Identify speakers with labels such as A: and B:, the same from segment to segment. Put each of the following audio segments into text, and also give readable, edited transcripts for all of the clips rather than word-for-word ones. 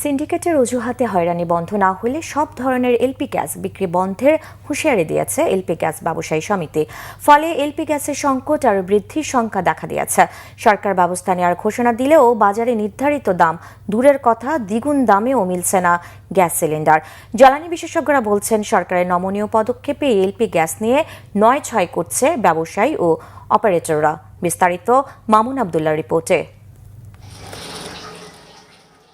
A: সিন্ডিকেটের অজুহাতে হয়রানি বন্ধ না হলে সব ধরনের এলপি গ্যাস বিক্রি বন্ধের হুঁশিয়ারি দিয়েছে এলপি গ্যাস ব্যবসায়ী সমিতি। ফলে এলপি গ্যাসের সংকট আর বৃদ্ধির শঙ্কা দেখা দিয়েছে। সরকার ব্যবস্থা নেওয়ার ঘোষণা দিলেও বাজারে নির্ধারিত দাম দূরের কথা, দ্বিগুণ দামেও মিলছে না গ্যাস সিলিন্ডার। জ্বালানি বিশেষজ্ঞরা বলছেন, সরকারের নমনীয় পদক্ষেপে এলপি গ্যাস নিয়ে নয় ছয় করছে ব্যবসায়ী ও অপারেটররা। বিস্তারিত মামুন আবদুল্লাহর রিপোর্টে।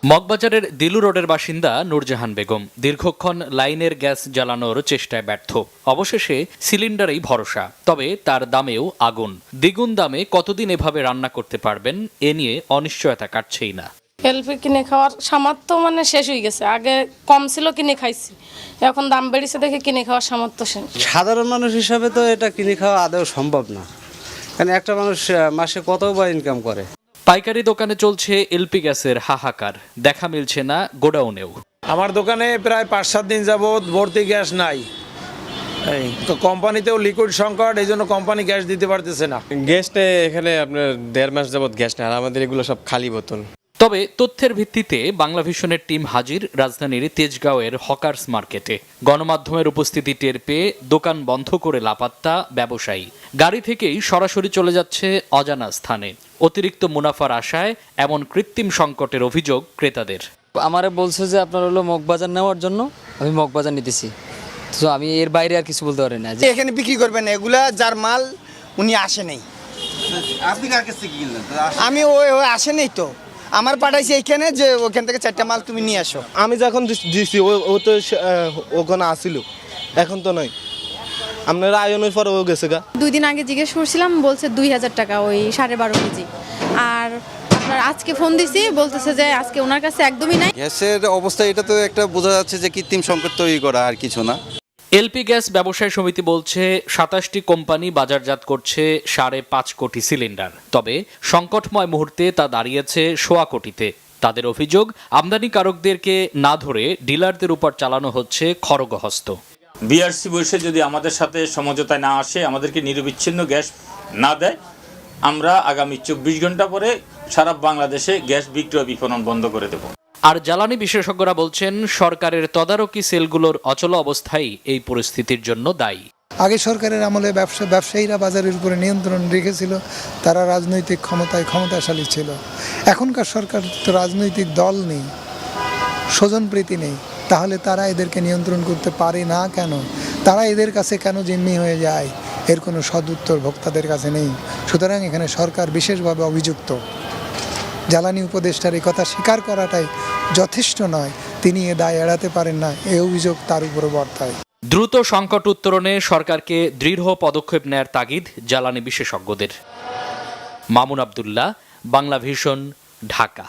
B: মগবাজারের দিলু রোডের বাসিন্দা নূরজাহান বেগম দীর্ঘক্ষণ লাইনের গ্যাস জ্বালানোর চেষ্টায় ব্যর্থ। অবশেষে সিলিন্ডারেই ভরসা, তবে তার দামেও আগুন। দ্বিগুণ দামে কতদিন এভাবে রান্না করতে পারবেন, এ নিয়ে অনিশ্চয়তা কাটছেই না।
C: এলপি কিনে খাওয়ার সামর্থ্য শেষ হয়ে গেছে। আগে কম ছিল, কিনে খাইছি, এখন দাম বেড়েছে দেখে কিনে খাওয়ার সামর্থ্য শেষ।
D: সাধারণ মানুষ হিসাবে তো এটা কিনে খাওয়া আদৌ সম্ভব না, কারণ একটা মানুষ মাসে কত বা ইনকাম করে।
B: পাইকারি দোকানে চলছে এলপি গ্যাসের হাহাকার, দেখা মিলছে না গোডাউনেও।
E: আমার দোকানে প্রায় ৫-৭ দিন যাবৎ ভর্তি গ্যাস নাই। তো কোম্পানিতেও লিকুইড সংকট, এই জন্য কোম্পানি গ্যাস দিতে পারতেছে না।
F: গ্যাসটা এখানে আপনার ১.৫ মাস যাবৎ গ্যাস নেই, আর আমাদের এগুলো সব খালি বোতল।
B: তবে তথ্যের ভিত্তিতে বাংলা ভিশনের টিম হাজির রাজধানীর তেজগাঁওয়ের হকার্স মার্কেটে। গণমাধ্যমের উপস্থিতি টের পেয়ে দোকান বন্ধ করে লাপাত্তা ব্যবসায়ী। গাড়ি থেকেই সরাসরি চলে যাচ্ছে অজানা স্থানে। অতিরিক্ত মুনাফার আশায় এমন কৃত্রিম সংকটের অভিযোগ ক্রেতাদের।
G: আমারে বলছে যে আপনার হলো মগবাজার নেওয়ার জন্য, আমি মগবাজার নিতেছি, তো আমি এর বাইরে আর কিছু বলতে পারি না।
H: এখানে বিক্রি করবেন এগুলা, যার মাল উনি আসে নেই।
D: আপনি কার কাছ থেকে কিনলেন?
H: আমি ওই আসে নেই, তো আমার পাঠাইছি এইখানে যে ওখান থেকে 4টা মাল তুমি নিয়ে আসো।
I: আমি যখন দিছি ও তো ওখানে আসিল, এখন তো নয়। আপনারা আয়নের পরে ও গেছে গা।
J: 2 দিন আগে জিজ্ঞেস করছিলাম, বলছে 2000 টাকা, ওই 12.5 কেজি। আর আপনার আজকে ফোন দিছি, বলতেছে যে আজকে ওনার কাছে একদমই নাই।
D: গ্যাসের অবস্থা এটা তো একটা বোঝা যাচ্ছে যে কৃত্রিম সংকট তৈরি করা, আর কিছু না।
B: এলপি গ্যাস ব্যবসায়ী সমিতি বলছে ২৭টি কোম্পানি বাজারজাত করছে ৫.৫ কোটি সিলিন্ডার। তবে সংকটময় মুহূর্তে তা দাঁড়িয়েছে ১.৫ কোটিতে। তাদের অভিযোগ, আমদানিকারকদেরকে না ধরে ডিলারদের উপর চালানো হচ্ছে খড়গহস্ত।
K: বিআরসি বসে যদি আমাদের সাথে সমঝোতায় না আসে, আমাদেরকে নিরবিচ্ছিন্ন গ্যাস না দেয়, আমরা আগামী ২৪ ঘন্টা পরে সারা বাংলাদেশে গ্যাস বিক্রয় বিপণন বন্ধ করে দেব।
B: আর জ্বালানি বিশেষজ্ঞরা বলছেন, সরকারের তদারকি সেলগুলোর অচল অবস্থাই এই পরিস্থিতির জন্য দায়ী।
L: আগে সরকারের আমলে ব্যবসায়ীরা বাজারের উপরে নিয়ন্ত্রণ রেখেছিল, তারা রাজনৈতিক ক্ষমতাশালী ছিল। এখনকার সরকার তো রাজনৈতিক দল নেই, স্বজনপ্রীতি নেই, তাহলে তারা এদেরকে নিয়ন্ত্রণ করতে পারে না কেন? তারা এদের কাছে কেন জিম্মি হয়ে যায়? এর কোনো সদুত্তর ভোক্তাদের কাছে নেই। সুতরাং এখানে সরকার বিশেষভাবে অভিযুক্ত। জ্বালানি উপদেষ্টার এই কথা স্বীকার করাটাই যথেষ্ট নয়, তিনি এ দায় এড়াতে পারেন না, এ অভিযোগ তার উপরে বর্তায়।
B: দ্রুত সংকট উত্তরণে সরকারকে দৃঢ় পদক্ষেপ নেয়ার তাগিদ জ্বালানি বিশেষজ্ঞদের। মামুন আবদুল্লাহ, বাংলা ভিশন, ঢাকা।